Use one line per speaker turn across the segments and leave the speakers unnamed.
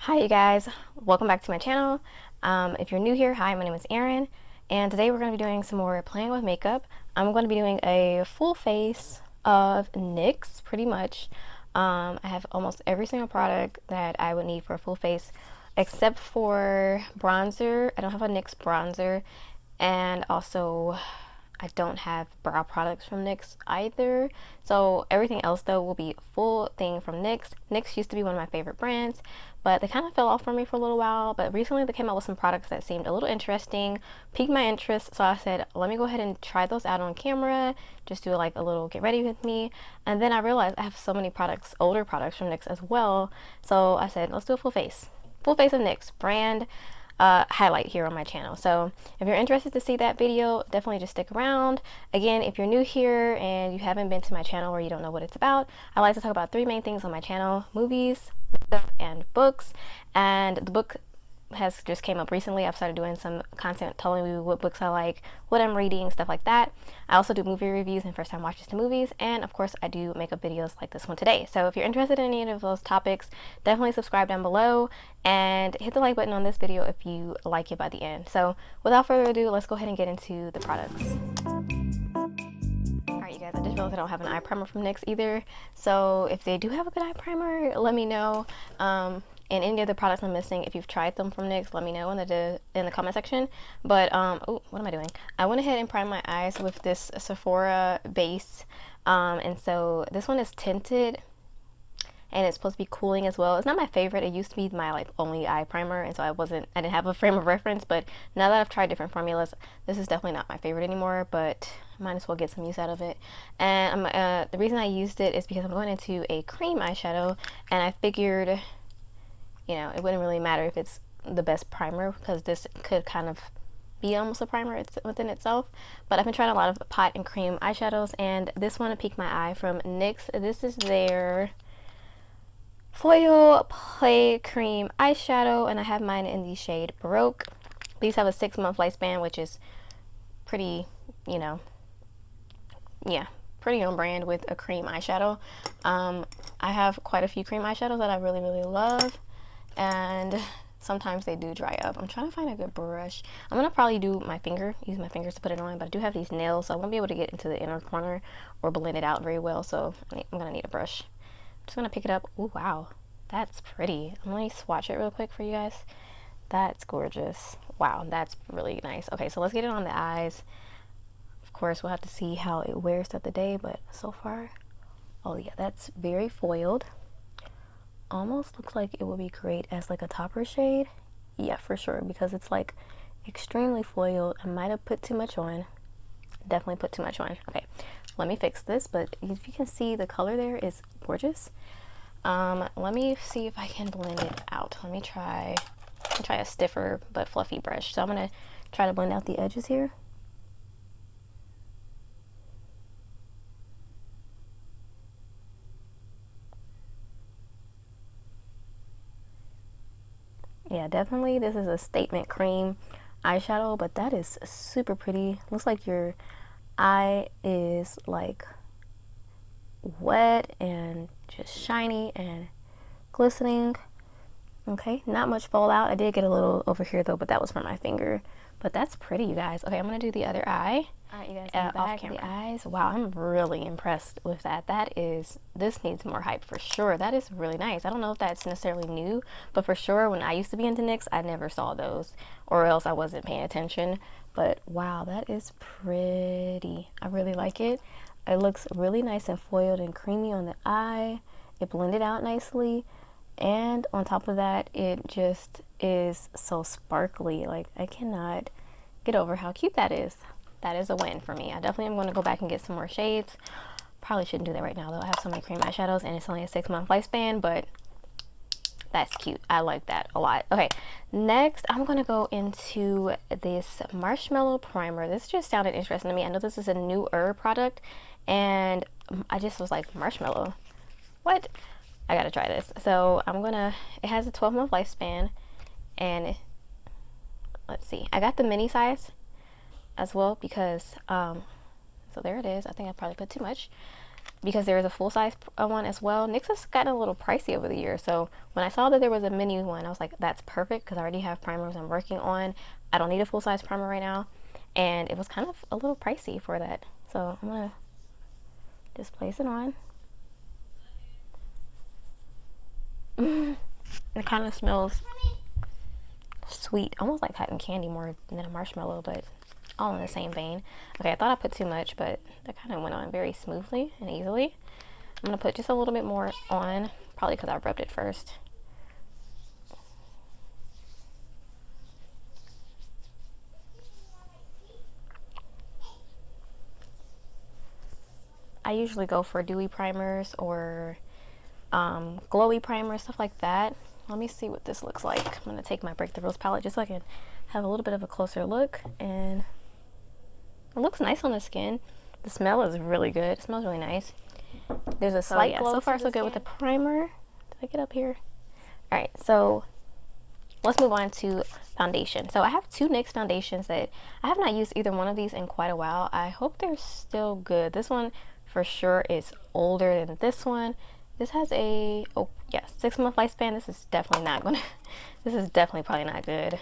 Hi you guys, welcome back to my channel. If you're new here, hi, my name is Erin, and today we're going to be doing some more playing with makeup. I'm going to be doing a full face of NYX, pretty much. I have almost every single product that I would need for a full face, except for bronzer. I don't have a NYX bronzer, and also I don't have brow products from NYX either. So everything else though will be full thing from NYX. NYX used to be one of my favorite brands, but they kind of fell off for me for a little while. But recently they came out with some products that seemed a little interesting, piqued my interest. So I said, let me go ahead and try those out on camera, just do like a little get ready with me. And then I realized I have so many products, older products from NYX as well. So I said, let's do a full face of NYX brand highlight here on my channel. So if you're interested to see that video, definitely just stick around. Again, if you're new here and you haven't been to my channel or you don't know what it's about, I like to talk about three main things on my channel: movies, makeup, and books. And the book has just came up recently. I've started doing some content telling you what books I like, what I'm reading, stuff like that. I also do movie reviews and first time watches to movies, and of course I do makeup videos like this one today. So if you're interested in any of those topics, definitely subscribe down below and hit the like button on this video if you like it by the end. So without further ado, let's go ahead and get into the products. Alright you guys, I just realized I don't have an eye primer from NYX either, so if they do have a good eye primer, let me know. And any of the products I'm missing, if you've tried them from NYX, let me know in the comment section. But oh, what am I doing? I went ahead and primed my eyes with this Sephora base, and so this one is tinted, and it's supposed to be cooling as well. It's not my favorite. It used to be my like only eye primer, and so I didn't have a frame of reference. But now that I've tried different formulas, this is definitely not my favorite anymore. But might as well get some use out of it. And the reason I used it is because I'm going into a cream eyeshadow, and I figured, you know, it wouldn't really matter if it's the best primer because this could kind of be almost a primer within itself. But I've been trying a lot of pot and cream eyeshadows, and this one piqued my eye from NYX. This is their Foil Play Cream eyeshadow, and I have mine in the shade Baroque. These have a 6-month lifespan, which is pretty, you know, yeah, pretty on brand with a cream eyeshadow. I have quite a few cream eyeshadows that I really love, and sometimes they do dry up. I'm trying to find a good brush. I'm gonna probably use my fingers to put it on, but I do have these nails, so I won't be able to get into the inner corner or blend it out very well, so I'm gonna need a brush. I'm just gonna pick it up. Oh wow, that's pretty. I'm gonna swatch it real quick for you guys. That's gorgeous. Wow, that's really nice. Okay, so let's get it on the eyes. Of course, we'll have to see how it wears throughout the day, but so far, oh yeah, that's very foiled. Almost looks like it would be great as like a topper shade. Yeah, for sure, because it's like extremely foiled. I might have put too much on. Definitely put too much on. Okay, let me fix this, but if you can see, the color there is gorgeous. Let me see if I can blend it out. Let me try a stiffer but fluffy brush. So I'm gonna try to blend out the edges here. Yeah, definitely this is a statement cream eyeshadow, but that is super pretty. Looks like your eye is like wet and just shiny and glistening. Okay, not much fallout. I did get a little over here though, but that was from my finger. But that's pretty, you guys. Okay, I'm gonna do the other eye. All right, you guys, off camera. The eyes. Wow, I'm really impressed with that. This needs more hype for sure. That is really nice. I don't know if that's necessarily new, but for sure, when I used to be into NYX, I never saw those, or else I wasn't paying attention. But wow, that is pretty. I really like it. It looks really nice and foiled and creamy on the eye. It blended out nicely. And on top of that, it just is so sparkly. Like, I cannot get over how cute that is. That is a win for me. I definitely am going to go back and get some more shades. Probably shouldn't do that right now though. I have so many cream eyeshadows and it's only a 6-month lifespan, but that's cute. I like that a lot. Okay, next I'm going to go into this marshmallow primer. This just sounded interesting to me. I know this is a newer product, and I just was like, marshmallow? What? I gotta try this. So it has a 12-month lifespan, and let's see, I got the mini size as well because so there it is. I think I probably put too much. because there is a full-size one as well. NYX has gotten a little pricey over the years, so when I saw that there was a mini one, I was like, that's perfect, because I already have primers I'm working on. I don't need a full-size primer right now, and it was kind of a little pricey for that. So I'm gonna just place it on. It kind of smells sweet, almost like cotton candy more than a marshmallow, but all in the same vein. Okay, I thought I put too much, but that kind of went on very smoothly and easily. I'm gonna put just a little bit more on, probably because I rubbed it first. I usually go for dewy primers or glowy primers, stuff like that. Let me see what this looks like. I'm gonna take my Break the Rules palette just so I can have a little bit of a closer look, and it looks nice on the skin. The smell is really good. It smells really nice. There's a slight glow. So far so good with the primer. Did I get up here? All right, so let's move on to foundation. So I have two NYX foundations that I have not used either one of these in quite a while. I hope they're still good. This one for sure is older than this one. This has a, oh yeah, 6-month lifespan. This is definitely not gonna, this is definitely probably not good.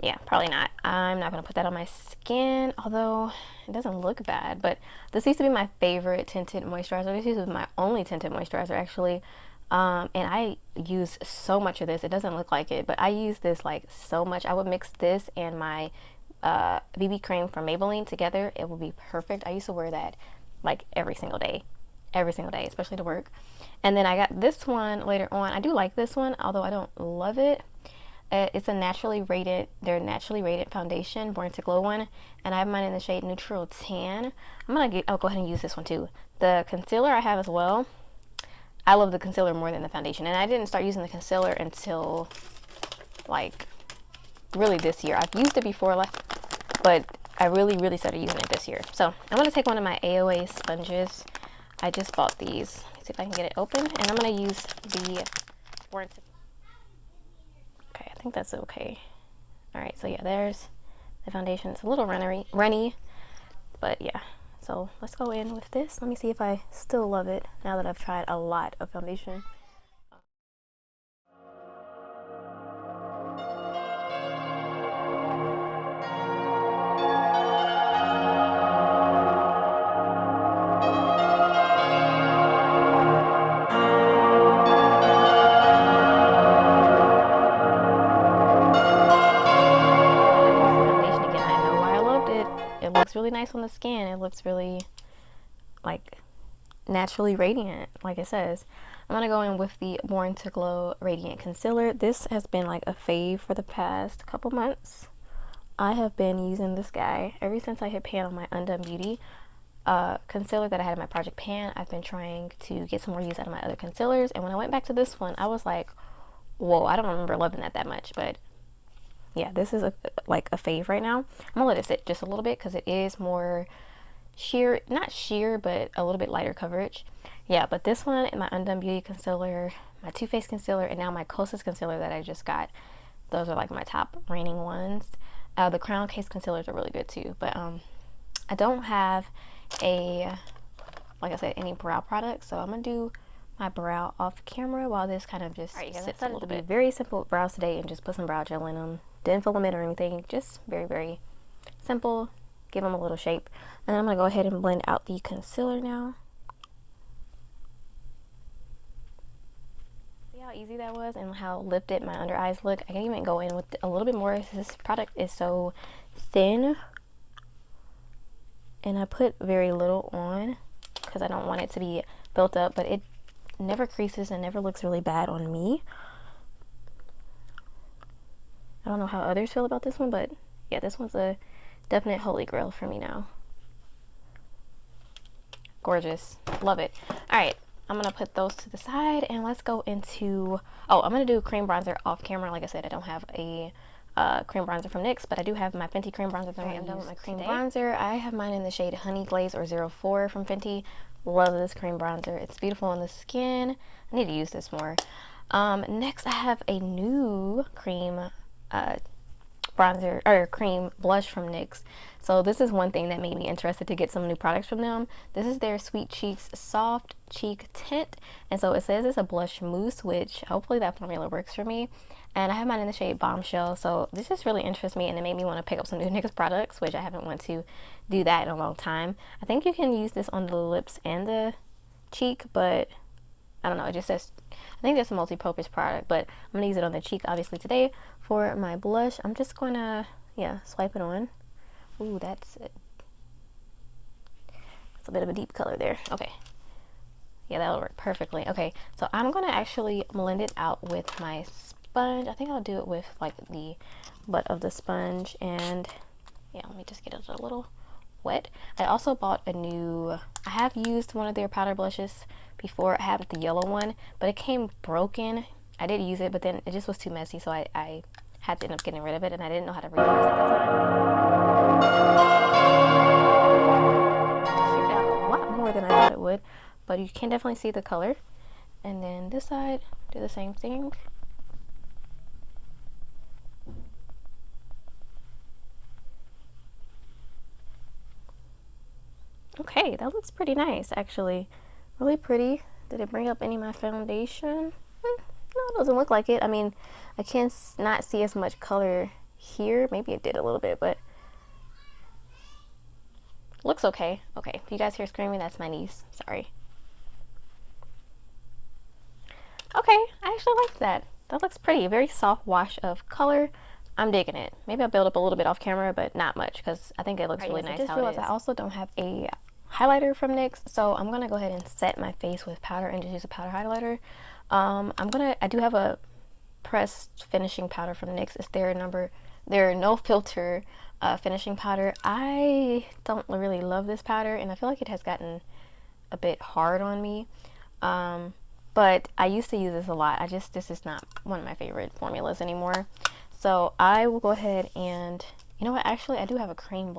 Yeah, probably not. I'm not gonna put that on my skin, although it doesn't look bad. But this used to be my favorite tinted moisturizer. This used to be my only tinted moisturizer, actually. And I use so much of this. It doesn't look like it, but I use this like so much. I would mix this and my BB cream from Maybelline together. It would be perfect. I used to wear that like every single day, especially to work. And then I got this one later on. I do like this one, although I don't love it. It's a naturally rated, their naturally rated foundation, Born to Glow one, and I have mine in the shade Neutral Tan. I'll go ahead and use this one too. The concealer I have as well. I love the concealer more than the foundation, and I didn't start using the concealer until like really this year. I've used it before, but I really started using it this year. So I'm gonna take one of my AOA sponges. I just bought these. Let's see if I can get it open, and I'm gonna use the Born to. Okay, I think that's okay. All right, so yeah, there's the foundation. It's a little runny, but yeah. So let's go in with this. Let me see if I still love it now that I've tried a lot of foundation. It looks really nice on the skin. It looks really like naturally radiant, like it says. I'm gonna go in with the Born to Glow Radiant Concealer. This has been like a fave for the past couple months. I have been using this guy ever since I hit pan on my Undone Beauty concealer that I had in my Project Pan. I've been trying to get some more use out of my other concealers, and when I went back to this one, I was like, whoa, I don't remember loving that much, but yeah, this is like a fave right now. I'm gonna let it sit just a little bit because it is more sheer, not sheer, but a little bit lighter coverage. Yeah, but this one and my Undone Beauty concealer, my Too Faced concealer, and now my Kosas concealer that I just got, those are like my top reigning ones. The Crown Case concealers are really good too, but I don't have like I said, any brow products, so I'm gonna do my brow off camera while this kind of just sits a little bit. Very simple brows today, and just put some brow gel in them. Didn't fill them in or anything, just very simple. Give them a little shape, and then I'm gonna go ahead and blend out the concealer now. See how easy that was and how lifted my under eyes look. I can even go in with a little bit more. This product is so thin, and I put very little on because I don't want it to be built up, but it never creases and never looks really bad on me. I don't know how others feel about this one, but yeah, this one's a definite holy grail for me now. Gorgeous. Love it. All right, I'm gonna put those to the side, and let's go into, oh, I'm gonna do cream bronzer off camera. Like I said, I don't have a cream bronzer from NYX, but I do have my Fenty cream bronzer that I'm done with my cream bronzer. I have mine in the shade Honey Glaze or 04 from Fenty. Love this cream bronzer. It's beautiful on the skin. I need to use this more. Next, I have a new cream bronzer or cream blush from NYX. So this is one thing that made me interested to get some new products from them. This is their Sweet Cheeks Soft Cheek Tint, and so it says it's a blush mousse, which hopefully that formula works for me. And I have mine in the shade Bombshell, so this just really interests me, and it made me want to pick up some new NYX products, which I haven't wanted to do that in a long time. I think you can use this on the lips and the cheek, but I don't know, it just says, I think it's a multi-purpose product, but I'm going to use it on the cheek obviously today. For my blush, I'm just going to, yeah, swipe it on. Ooh, that's it. It's a bit of a deep color there. Okay. Yeah, that'll work perfectly. Okay, so I'm going to actually blend it out with my sponge. I think I'll do it with like the butt of the sponge, and yeah, let me just get it a little wet. I also bought a new, I have used one of their powder blushes before. I have the yellow one, but it came broken. I did use it, but then it just was too messy, so I had to end up getting rid of it, and I didn't know how to reuse it at the time. It shaped out a lot more than I thought it would, but you can definitely see the color. And then this side, do the same thing. Okay, that looks pretty nice, actually. Really pretty. Did it bring up any of my foundation? No, it doesn't look like it. I mean, I can not see as much color here. Maybe it did a little bit, but looks okay. Okay, if you guys hear screaming, that's my niece. Sorry. Okay, I actually like that. That looks pretty. A very soft wash of color. I'm digging it. Maybe I'll build up a little bit off camera, but not much, because I think it looks really nice. I just realized I also don't have a highlighter from NYX, so I'm gonna go ahead and set my face with powder and just use a powder highlighter. I do have a pressed finishing powder from NYX. It's their no filter finishing powder. I don't really love this powder, and I feel like it has gotten a bit hard on me. But I used to use this a lot. This is not one of my favorite formulas anymore. So I will go ahead and, you know what, actually I do have a cream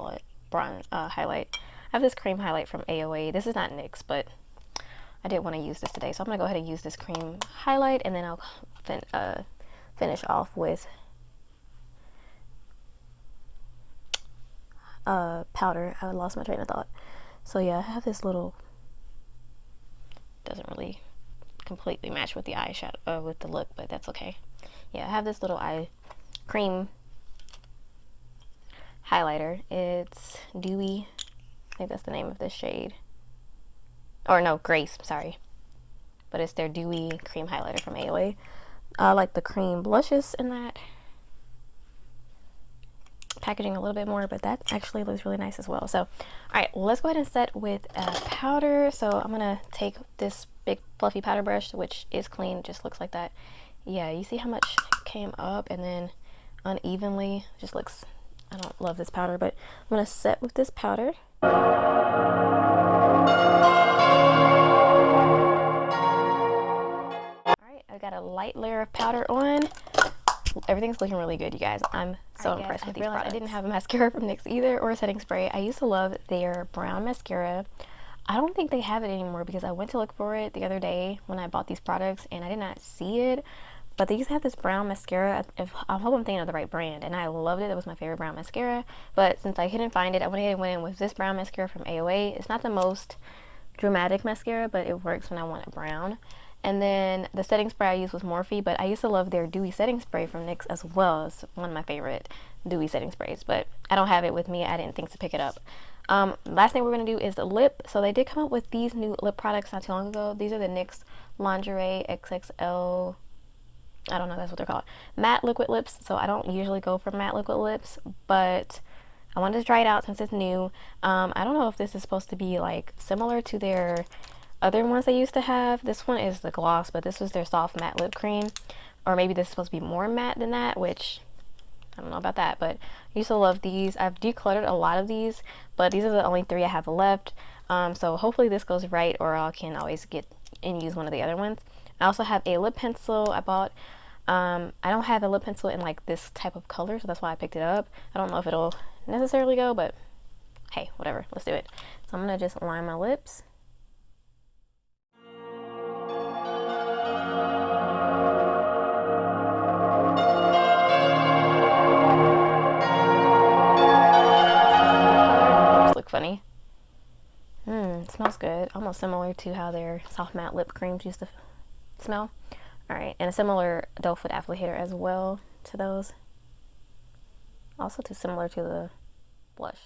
bronze highlight. I have this cream highlight from AOA. This is not NYX, but I did want to use this today. So I'm going to go ahead and use this cream highlight, and then I'll finish off with powder. I lost my train of thought. So yeah, I have this little, doesn't really completely match with the eyeshadow, with the look, but that's okay. Yeah, I have this little cream highlighter. It's Dewy. I think that's the name of this shade. Or no, Grace, sorry. But it's their Dewy cream highlighter from AOA. I like the cream blushes in that packaging a little bit more, but that actually looks really nice as well. So, alright, let's go ahead and set with powder. So I'm going to take this big fluffy powder brush, which is clean, it just looks like that. Yeah, you see how much came up and then unevenly, just looks, I don't love this powder, but I'm going to set with this powder. Alright, I got a light layer of powder on. Everything's looking really good, you guys. I'm so impressed with these products. I didn't have a mascara from NYX either, or a setting spray. I used to love their brown mascara. I don't think they have it anymore, because I went to look for it the other day when I bought these products and I did not see it. But they used to have this brown mascara. I hope I'm thinking of the right brand, and I loved it. That was my favorite brown mascara. But since I couldn't find it, I went ahead and went in with this brown mascara from AOA. It's not the most dramatic mascara, but it works when I want it brown. And then the setting spray I used was Morphe, but I used to love their dewy setting spray from NYX as well. It's one of my favorite dewy setting sprays, but I don't have it with me. I didn't think to pick it up. Last thing we're going to do is the lip. So they did come up with these new lip products not too long ago. These are the NYX Lingerie XXL, I don't know, that's what they're called, matte liquid lips. So I don't usually go for matte liquid lips, but I wanted to try it out since it's new. I don't know if this is supposed to be like similar to their other ones they used to have. This one is the gloss, but this was their soft matte lip cream, or maybe this is supposed to be more matte than that, which I don't know about that. But I used to love these. I've decluttered a lot of these, but these are the only 3 I have left. So hopefully this goes right, or I can always get and use one of the other ones. I also have a lip pencil I bought. I don't have a lip pencil in like this type of color, so that's why I picked it up. I don't know if it'll necessarily go, but hey, whatever, let's do it. So I'm gonna just line my lips. almost similar to how their soft matte lip creams used to smell. Alright, and a similar doe foot applicator as well to those. Also similar to the blush.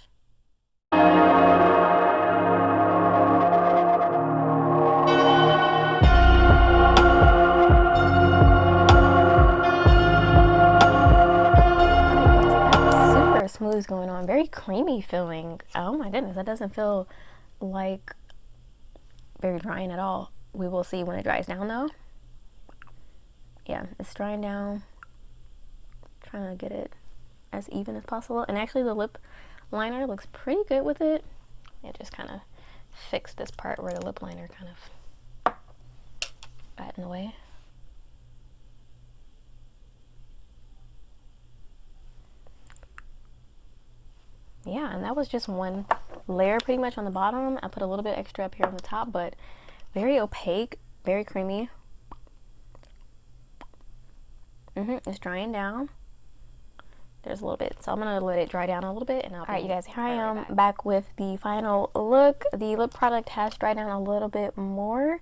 Super smooth going on, very creamy feeling. Oh my goodness, that doesn't feel like very drying at all. We will see when it dries down though. Yeah, it's drying down. Trying to get it as even as possible. And actually the lip liner looks pretty good with it. It just kind of fixed this part where the lip liner kind of got in the way. Yeah, and that was just one layer pretty much on the bottom. I put a little bit extra up here on the top, but very opaque, very creamy. It's drying down. There's a little bit, so I'm gonna let it dry down a little bit, and all right, you guys, here I am back with the final look. The lip product has dried down a little bit more.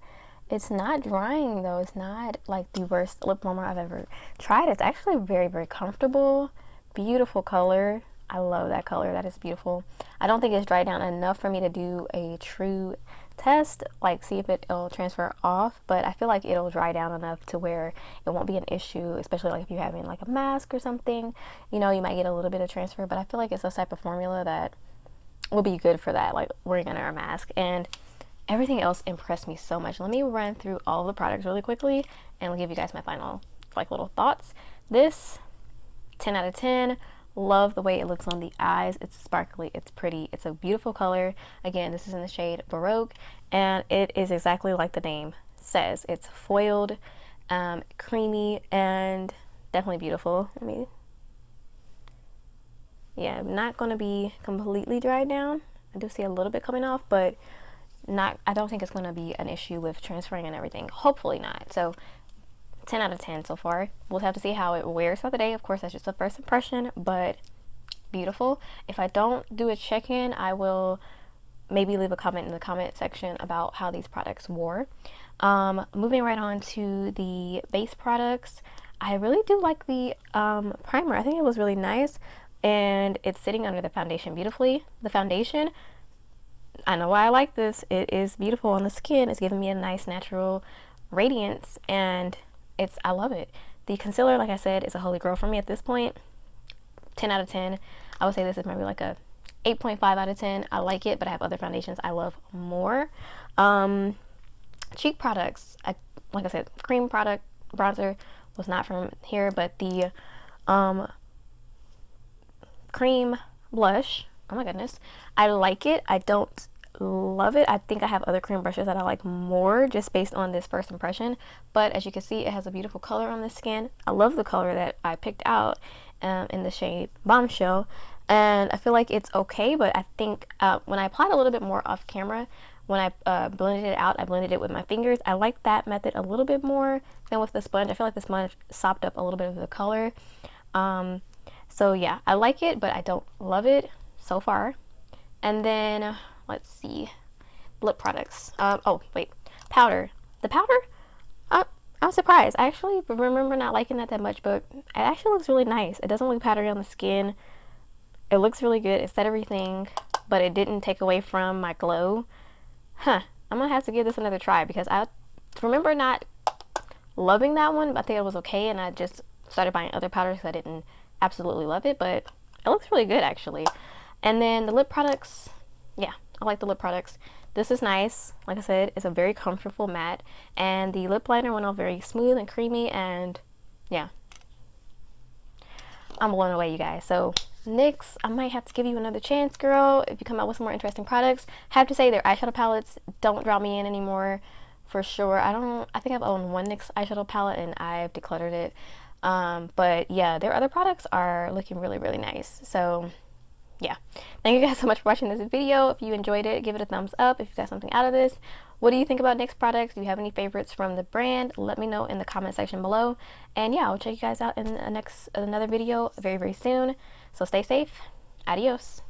It's not drying though. It's not like the worst lip warmer I've ever tried. It's actually very, very comfortable. Beautiful color. I love that color. That is beautiful. I don't think it's dried down enough for me to do a true test, like see if it'll transfer off, but I feel like it'll dry down enough to where it won't be an issue, especially like if you're having like a mask or something, you know, you might get a little bit of transfer, but I feel like it's a type of formula that will be good for that, like wearing under a mask. And everything else impressed me so much. Let me run through all the products really quickly and I'll give you guys my final like little thoughts. This 10 out of 10. Love the way it looks on the eyes. It's sparkly, it's pretty, it's a beautiful color. Again, this is in the shade Baroque, and it is exactly like the name says. It's foiled, creamy, and definitely beautiful. Yeah, I'm not going to be completely dried down. I do see a little bit coming off, but I don't think it's going to be an issue with transferring and everything. Hopefully not. So 10 out of 10 so far. We'll have to see how it wears throughout the day. Of course, that's just a first impression, but beautiful. If I don't do a check-in, I will maybe leave a comment in the comment section about how these products wore. Moving right on to the base products, I really do like the primer. I think it was really nice, and it's sitting under the foundation beautifully. The foundation, I know why I like this. It is beautiful on the skin. It's giving me a nice natural radiance, and I love it. The concealer, like I said, is a holy grail for me at this point. 10 out of 10. I would say this is maybe like a 8.5 out of 10. I like it, but I have other foundations I love more. Cheek products, like I said, cream product bronzer was not from here, but the cream blush, oh my goodness, I like it. I don't love it. I think I have other cream brushes that I like more just based on this first impression, but as you can see, it has a beautiful color on the skin. I love the color that I picked out in the shade Bombshell, and I feel like it's okay, but I think when I applied a little bit more off camera, when I blended it out, I blended it with my fingers. I like that method a little bit more than with the sponge. I feel like the sponge sopped up a little bit of the color. So yeah, I like it, but I don't love it so far. And then let's see, lip products. Oh wait, powder. The powder, I'm surprised. I actually remember not liking that much, but it actually looks really nice. It doesn't look powdery on the skin. It looks really good. It set everything, but it didn't take away from my glow. I'm gonna have to give this another try because I remember not loving that one, but I think it was okay, and I just started buying other powders because I didn't absolutely love it, but it looks really good actually. And then the lip products, yeah, I like the lip products. This is nice. Like I said, it's a very comfortable matte, and the lip liner went on very smooth and creamy, and yeah, I'm blown away, you guys. So NYX, I might have to give you another chance, girl, if you come out with some more interesting products. Have to say their eyeshadow palettes don't draw me in anymore, for sure. I think I've owned one NYX eyeshadow palette and I've decluttered it. But yeah, their other products are looking really, really nice. So yeah, thank you guys so much for watching this video. If you enjoyed it, give it a thumbs up if you got something out of this. What do you think about NYX products? Do you have any favorites from the brand? Let me know in the comment section below. And yeah, I'll check you guys out in another video very, very soon. So stay safe. Adios.